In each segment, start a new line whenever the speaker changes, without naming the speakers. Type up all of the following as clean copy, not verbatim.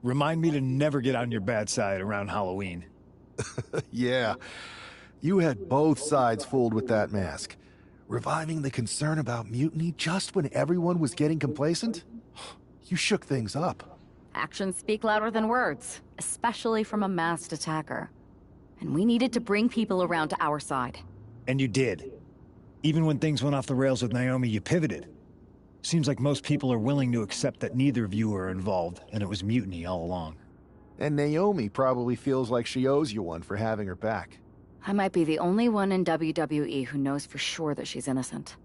Remind me to never get on your bad side around Halloween.
Yeah, you had both sides fooled with that mask. Reviving the concern about mutiny just when everyone was getting complacent? You shook things up.
Actions speak louder than words, especially from a masked attacker. And we needed to bring people around to our side.
And you did. Even when things went off the rails with Naomi, you pivoted. Seems like most people are willing to accept that neither of you are involved, and it was mutiny all along.
And Naomi probably feels like she owes you one for having her back.
I might be the only one in WWE who knows for sure that she's innocent.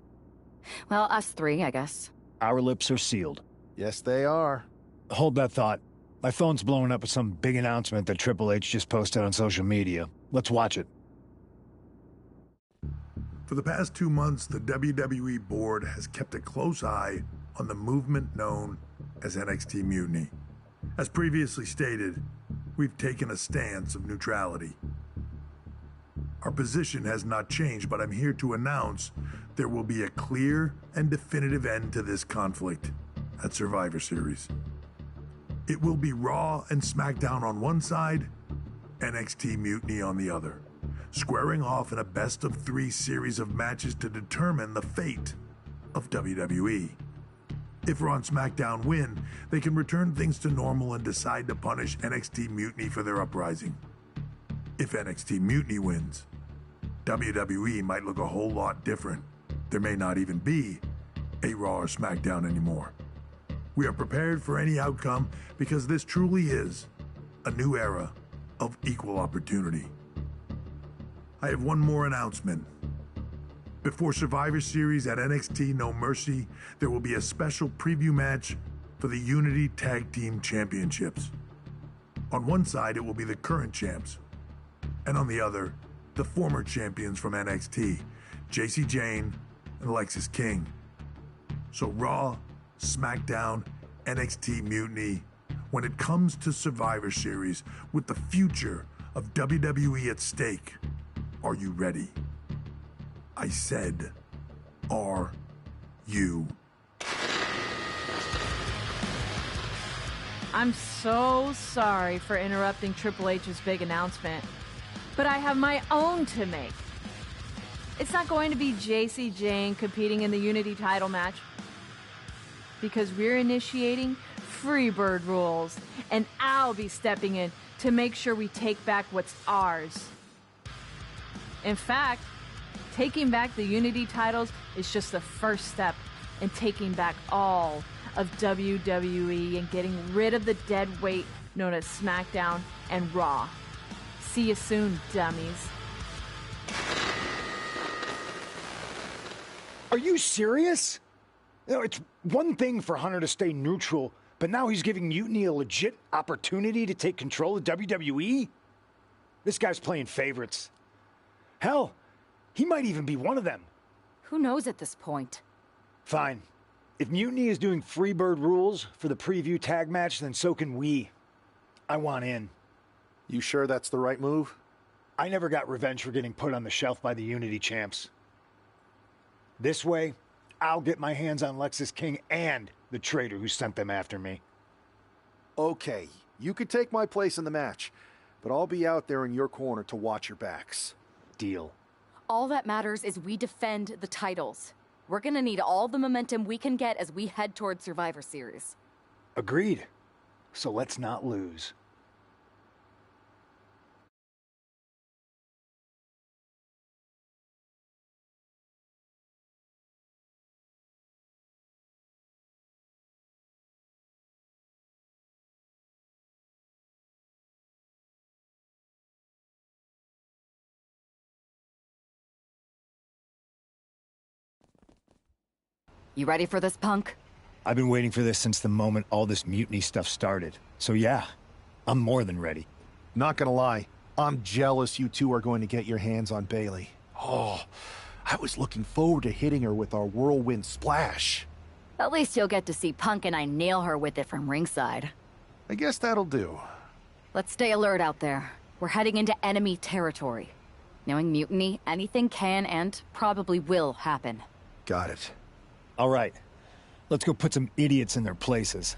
Well, us three, I guess.
Our lips are sealed.
Yes, they are.
Hold that thought. My phone's blowing up with some big announcement that Triple H just posted on social media. Let's watch it.
For the past 2 months, the WWE board has kept a close eye on the movement known as NXT Mutiny. As previously stated, we've taken a stance of neutrality. Our position has not changed, but I'm here to announce there will be a clear and definitive end to this conflict at Survivor Series. It will be Raw and SmackDown on one side, NXT Mutiny on the other, squaring off in a best-of-3 series of matches to determine the fate of WWE. If Raw and SmackDown win, they can return things to normal and decide to punish NXT Mutiny for their uprising. If NXT Mutiny wins, WWE might look a whole lot different. There may not even be a Raw or SmackDown anymore. We are prepared for any outcome because this truly is a new era of equal opportunity. I have one more announcement. Before Survivor Series at NXT No Mercy, there will be a special preview match for the Unity Tag Team Championships. On one side, it will be the current champs, and on the other, the former champions from NXT, Jacy Jayne and Alexis King. So Raw, SmackDown, NXT Mutiny, when it comes to Survivor Series, with the future of WWE at stake, are you ready? I said, are you?
I'm so sorry for interrupting Triple H's big announcement, but I have my own to make. It's not going to be Jacy Jayne competing in the Unity title match, because we're initiating Freebird rules, and I'll be stepping in to make sure we take back what's ours. In fact, taking back the Unity titles is just the first step in taking back all of WWE and getting rid of the dead weight known as SmackDown and Raw. See you soon, dummies.
Are you serious? You know, it's one thing for Hunter to stay neutral, but now he's giving Mutiny a legit opportunity to take control of WWE? This guy's playing favorites. Hell, he might even be one of them.
Who knows at this point?
Fine. If Mutiny is doing Freebird rules for the preview tag match, then so can we. I want in.
You sure that's the right move?
I never got revenge for getting put on the shelf by the Unity champs. This way, I'll get my hands on Lexis King and the traitor who sent them after me.
Okay, you could take my place in the match, but I'll be out there in your corner to watch your backs.
Deal.
All that matters is we defend the titles. We're gonna need all the momentum we can get as we head toward Survivor Series.
Agreed. So let's not lose.
You ready for this, punk?
I've been waiting for this since the moment all this mutiny stuff started. So yeah, I'm more than ready.
Not gonna lie, I'm jealous you two are going to get your hands on Bayley. Oh, I was looking forward to hitting her with our whirlwind splash.
At least you'll get to see Punk and I nail her with it from ringside.
I guess that'll do.
Let's stay alert out there. We're heading into enemy territory. Knowing Mutiny, anything can and probably will happen.
Got it.
All right, let's go put some idiots in their places.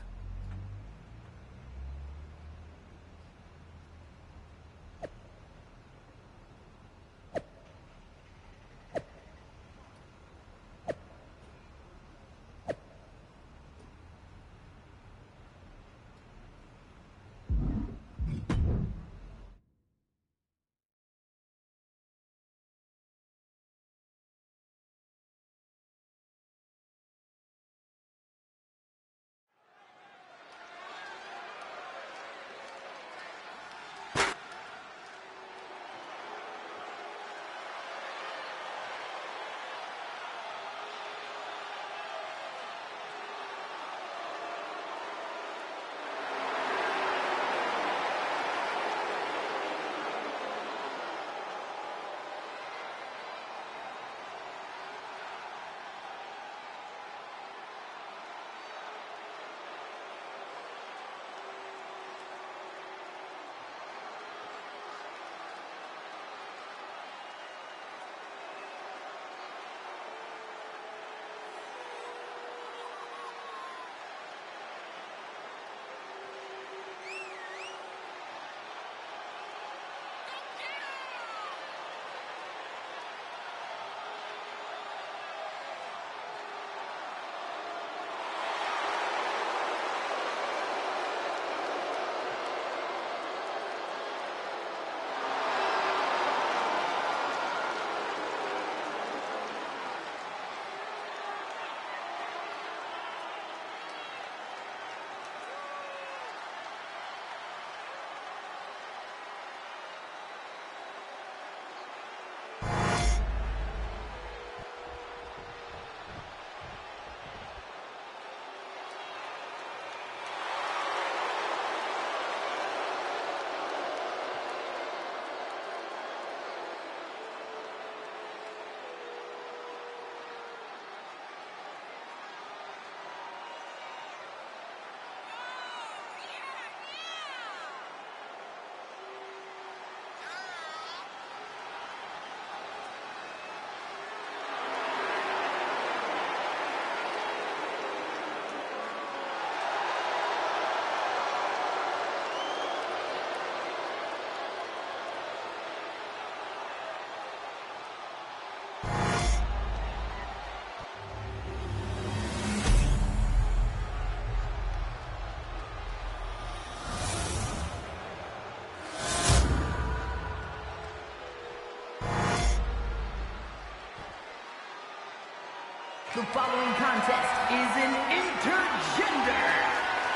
The following contest is an intergender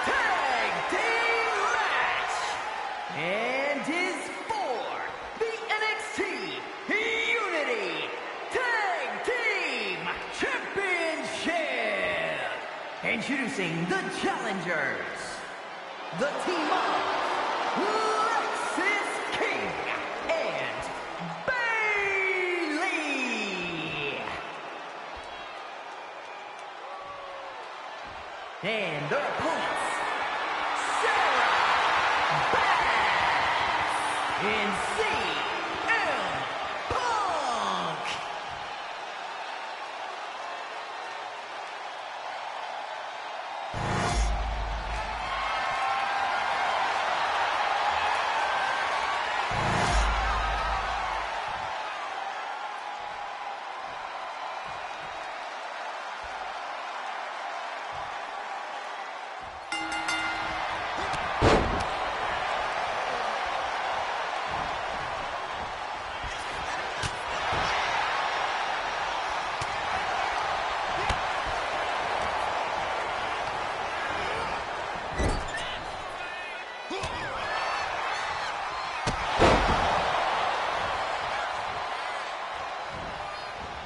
tag team match and is for the NXT Unity Tag Team Championship. Introducing the challengers, the team of Lexis King and Bayley. And their opponents, Sarah Bass and CM Punk.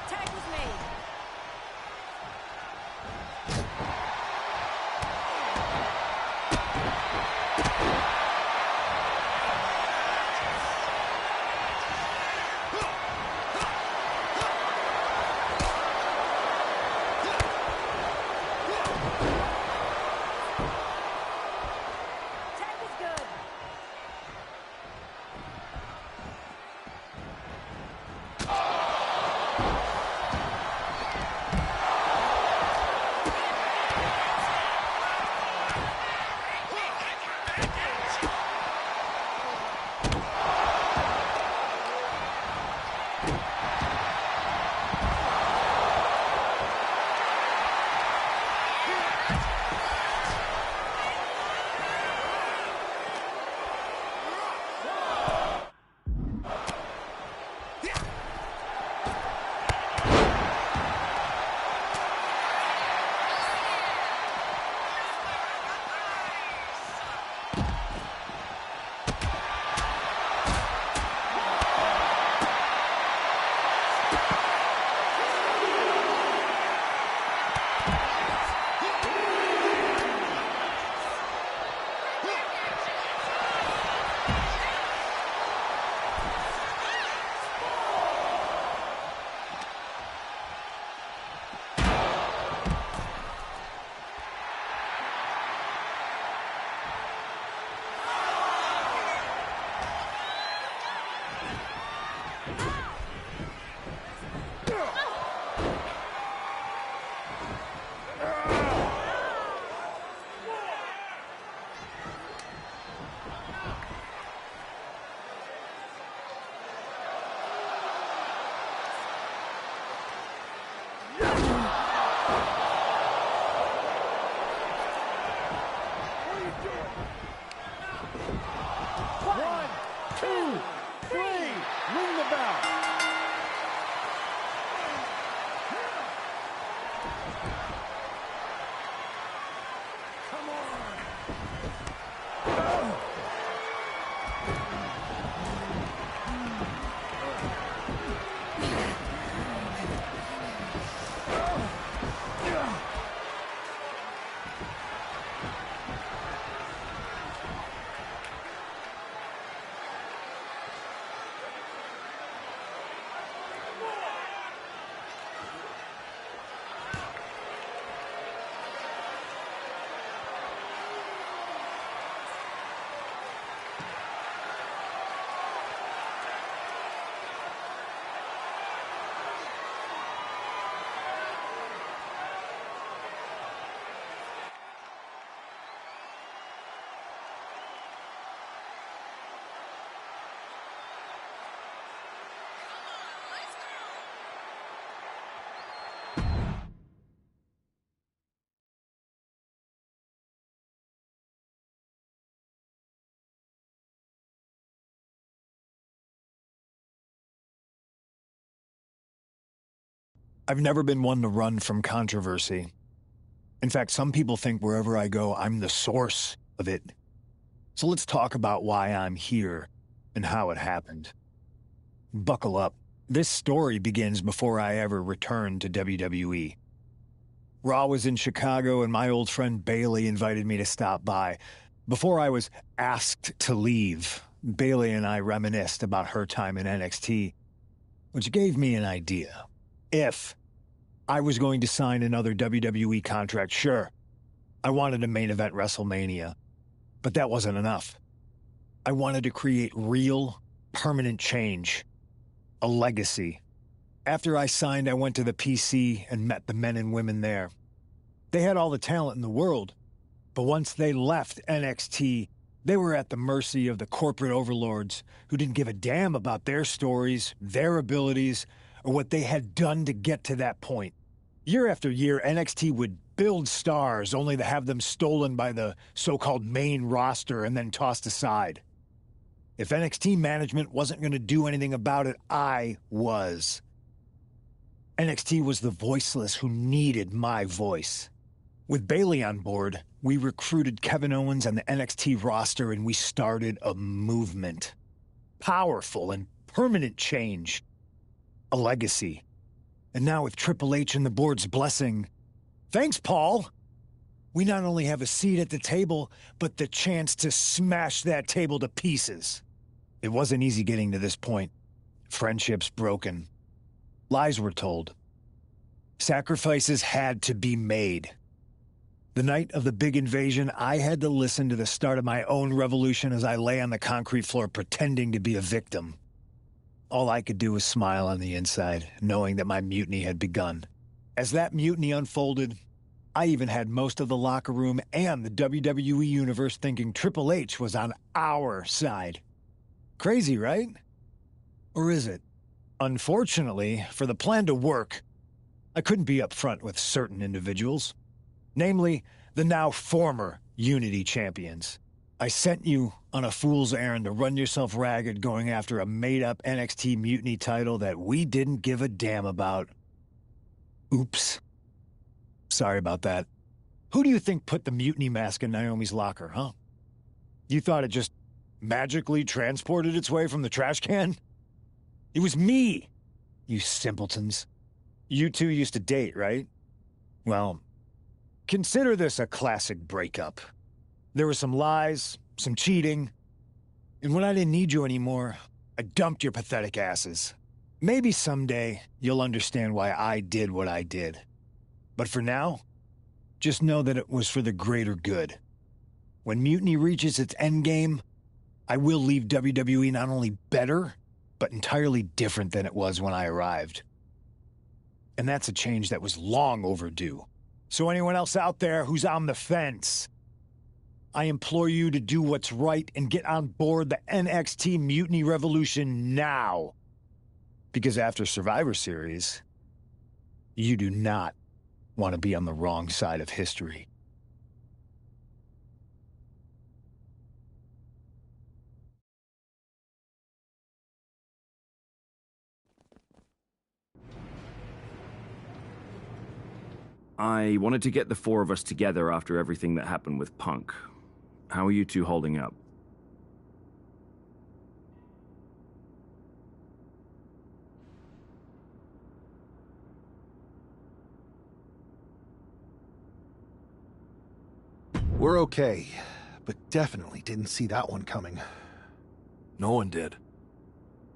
Tag was made. Tag was good.
One, two, three. Ring the bell. Come on. I've never been one to run from controversy. In fact, some people think wherever I go, I'm the source of it. So let's talk about why I'm here and how it happened. Buckle up. This story begins before I ever returned to WWE. Raw was in Chicago, and my old friend Bailey invited me to stop by. Before I was asked to leave, Bailey and I reminisced about her time in NXT, which gave me an idea. If I was going to sign another WWE contract, sure, I wanted a main event WrestleMania, but that wasn't enough. I wanted to create real, permanent change. A legacy. After I signed, I went to the PC and met the men and women there. They had all the talent in the world, but once they left NXT, they were at the mercy of the corporate overlords who didn't give a damn about their stories, their abilities, or what they had done to get to that point. Year after year, NXT would build stars only to have them stolen by the so-called main roster and then tossed aside. If NXT management wasn't going to do anything about it, I was. NXT was the voiceless who needed my voice. With Bailey on board, we recruited Kevin Owens and the NXT roster, and we started a movement. Powerful and permanent change. A legacy. And now with Triple H and the board's blessing, thanks, Paul! We not only have a seat at the table, but the chance to smash that table to pieces. It wasn't easy getting to this point. Friendships broken. Lies were told. Sacrifices had to be made. The night of the big invasion, I had to listen to the start of my own revolution as I lay on the concrete floor pretending to be a victim. All I could do was smile on the inside, knowing that my mutiny had begun. As that mutiny unfolded, I even had most of the locker room and the WWE Universe thinking Triple H was on our side. Crazy, right? Or is it? Unfortunately, for the plan to work, I couldn't be upfront with certain individuals. Namely, the now former Unity champions. I sent you on a fool's errand to run yourself ragged going after a made-up NXT Mutiny title that we didn't give a damn about. Oops. Sorry about that. Who do you think put the mutiny mask in Naomi's locker, huh? You thought it just magically transported its way from the trash can? It was me, you simpletons. You two used to date, right? Well, consider this a classic breakup. There were some lies, some cheating, and when I didn't need you anymore, I dumped your pathetic asses. Maybe someday you'll understand why I did what I did. But for now, just know that it was for the greater good. When Mutiny reaches its endgame, I will leave WWE not only better, but entirely different than it was when I arrived. And that's a change that was long overdue. So anyone else out there who's on the fence, I implore you to do what's right and get on board the NXT Mutiny Revolution now. Because after Survivor Series, you do not want to be on the wrong side of history.
I wanted to get the four of us together after everything that happened with Punk. How are you two holding up?
We're okay, but definitely didn't see that one coming.
No one did.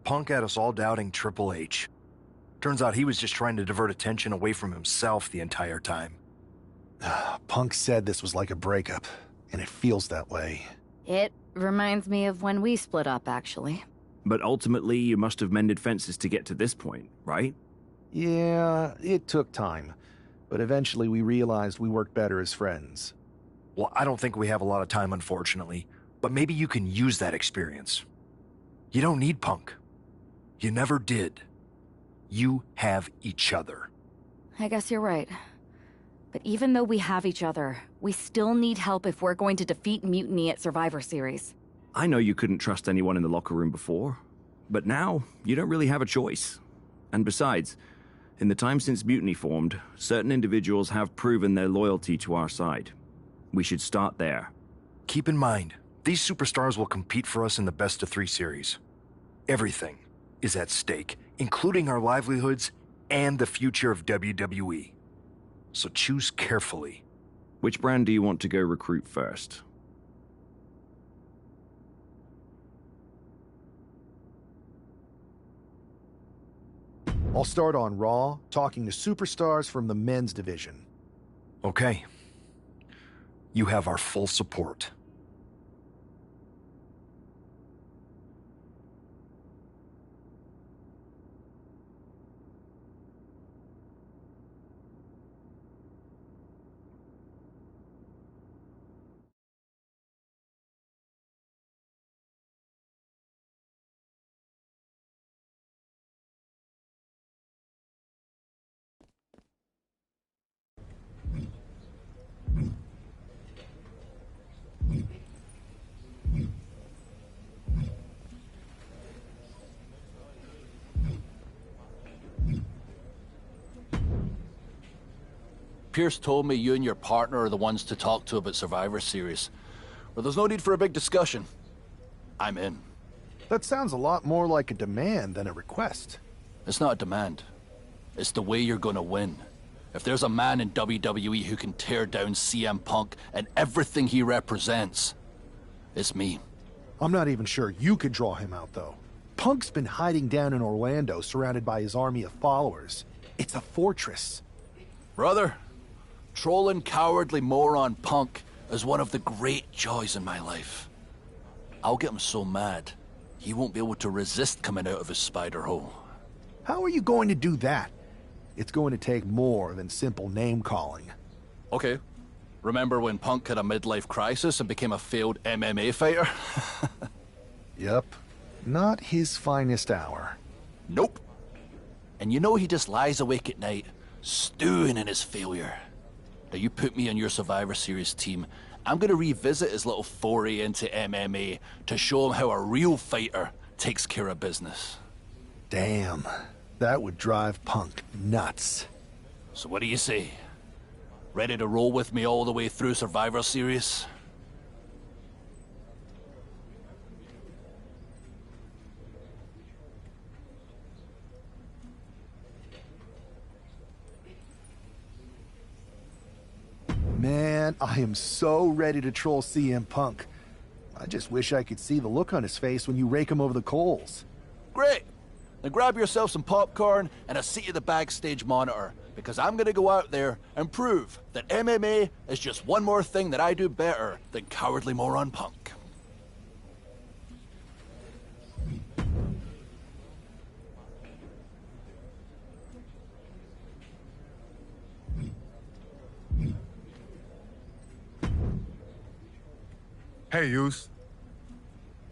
Punk had us all doubting Triple H. Turns out he was just trying to divert attention away from himself the entire time.
Punk said this was like a breakup, and it feels that way.
It reminds me of when we split up, actually.
But ultimately, you must have mended fences to get to this point, right?
Yeah, it took time, but eventually we realized we worked better as friends.
Well, I don't think we have a lot of time, unfortunately, but maybe you can use that experience. You don't need Punk. You never did. You have each other.
I guess you're right. But even though we have each other, we still need help if we're going to defeat Mutiny at Survivor Series.
I know you couldn't trust anyone in the locker room before, but now you don't really have a choice. And besides, In the time since Mutiny formed, certain individuals have proven their loyalty to our side. We should start there.
Keep in mind, these superstars will compete for us in the best-of-3 series. Everything is at stake, including our livelihoods and the future of WWE. So choose carefully.
Which brand do you want to go recruit first?
I'll start on Raw, talking to superstars from the men's division.
Okay. You have our full support.
Pierce told me you and your partner are the ones to talk to about Survivor Series. Well, there's no need for a big discussion. I'm in.
That sounds a lot more like a demand than a request.
It's not a demand. It's the way you're gonna win. If there's a man in WWE who can tear down CM Punk and everything he represents, it's me.
I'm not even sure you could draw him out, though. Punk's been hiding down in Orlando, surrounded by his army of followers. It's a fortress.
Brother, trolling cowardly moron Punk is one of the great joys in my life. I'll get him so mad, he won't be able to resist coming out of his spider hole.
How are you going to do that? It's going to take more than simple name-calling.
Okay. Remember when Punk had a midlife crisis and became a failed MMA fighter?
Yep. Not his finest hour.
Nope. And you know he just lies awake at night, stewing in his failure. Now you put me on your Survivor Series team, I'm gonna revisit his little foray into MMA to show him how a real fighter takes care of business.
Damn. That would drive Punk nuts.
So what do you say? Ready to roll with me all the way through Survivor Series?
Man, I am so ready to troll CM Punk. I just wish I could see the look on his face when you rake him over the coals.
Great! Then grab yourself some popcorn and a seat at the backstage monitor, because I'm gonna go out there and prove that MMA is just one more thing that I do better than cowardly moron Punk.
Hey, Yus.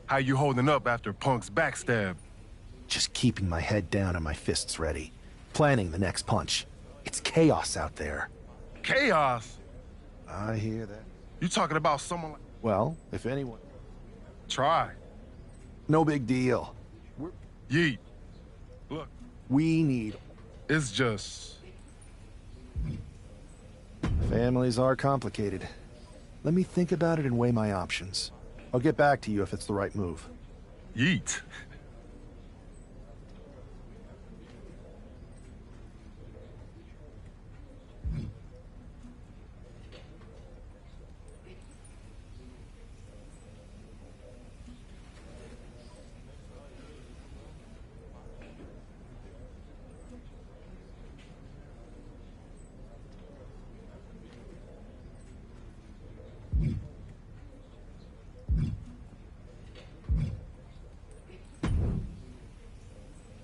How you holding up after Punk's backstab?
Just keeping my head down and my fists ready. Planning the next punch. It's chaos out there.
Chaos?
I hear that.
You talking about someone like...
Well, if anyone...
Try.
No big deal.
Yeet. Look,
We need...
it's just...
Families are complicated. Let me think about it and weigh my options. I'll get back to you if it's the right move.
yeet.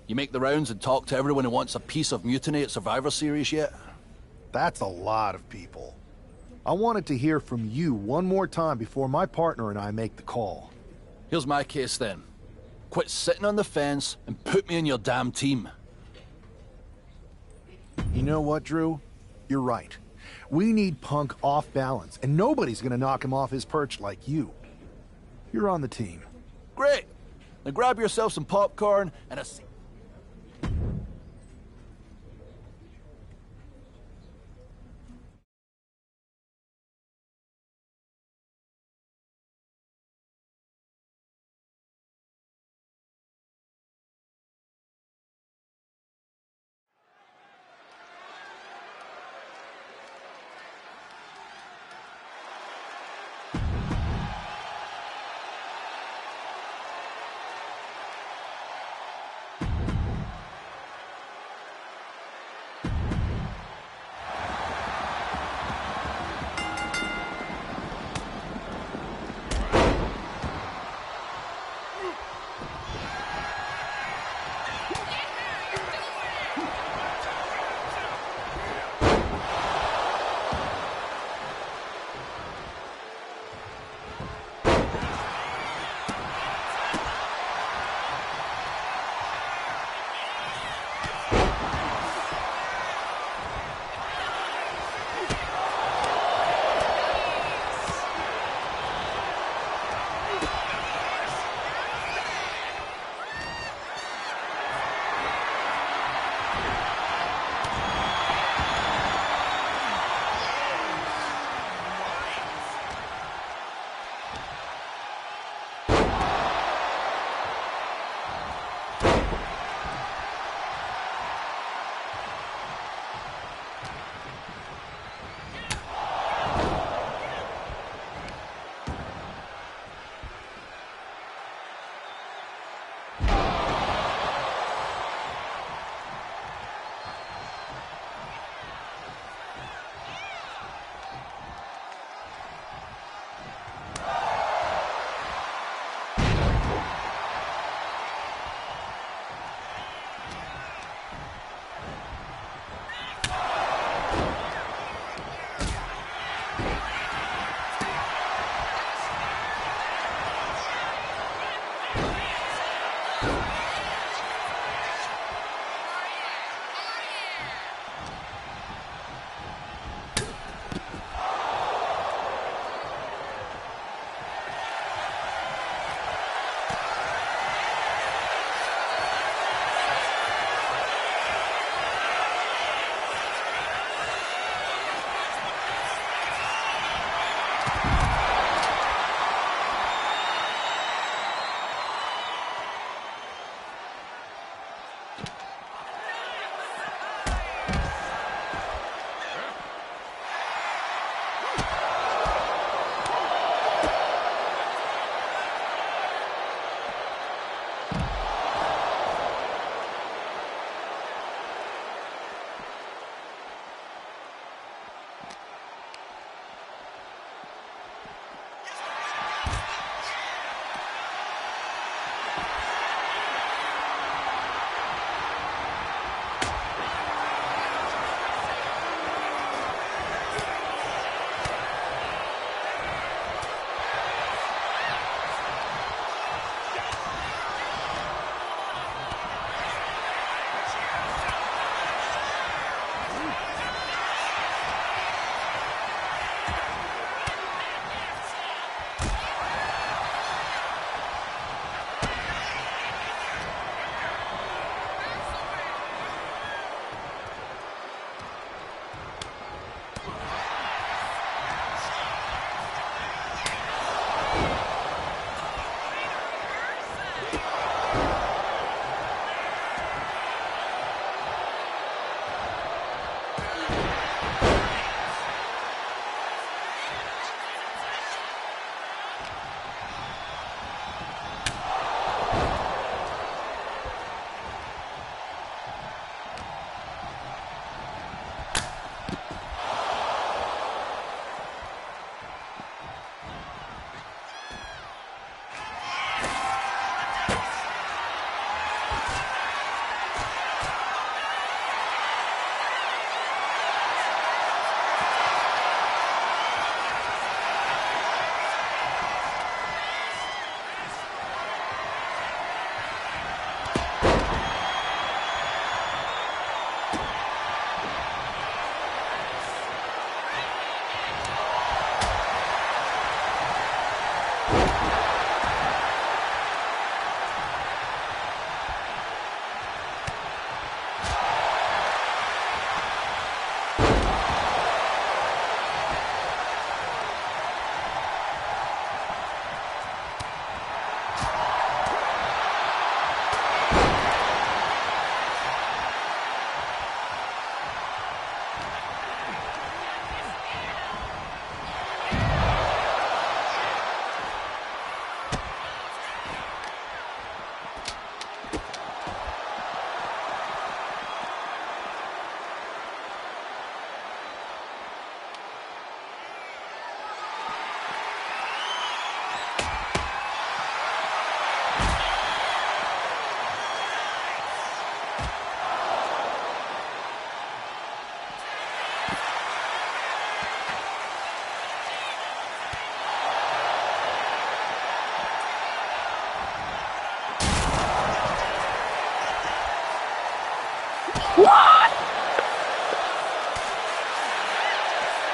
You make the rounds and talk to everyone who wants a piece of Mutiny at Survivor Series yet?
That's a lot of people. I wanted to hear from you one more time before my partner and I make the call.
Here's my case then. Quit sitting on the fence and put me in your damn team.
You know what, Drew? You're right. We need Punk off balance, and nobody's gonna knock him off his perch like you. You're on the team.
Great! Then grab yourself some popcorn and a seat.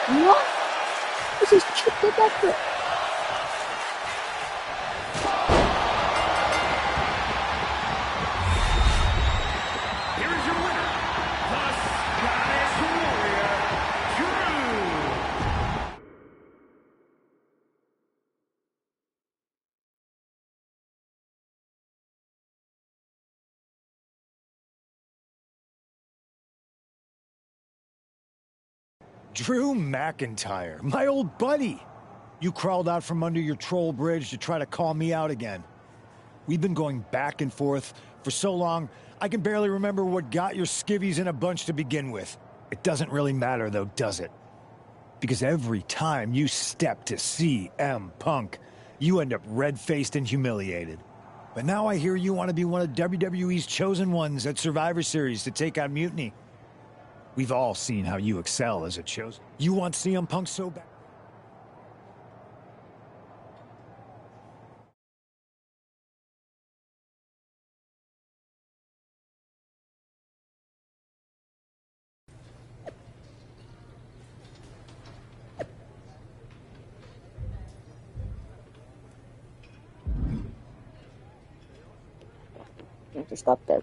What? This is chipped in that bit.
Here is your winner, the Scottish Warrior, Drew.
Drew McIntyre, my old buddy. You crawled out from under your troll bridge to try to call me out again. We've been going back and forth for so long, I can barely remember what got your skivvies in a bunch to begin with. It doesn't really matter though, does it? Because every time you step to CM Punk, you end up red-faced and humiliated. But now I hear you want to be one of WWE's chosen ones at Survivor Series to take on Mutiny. We've all seen how you excel as a chosen. You want CM Punk so bad.
You have to stop that.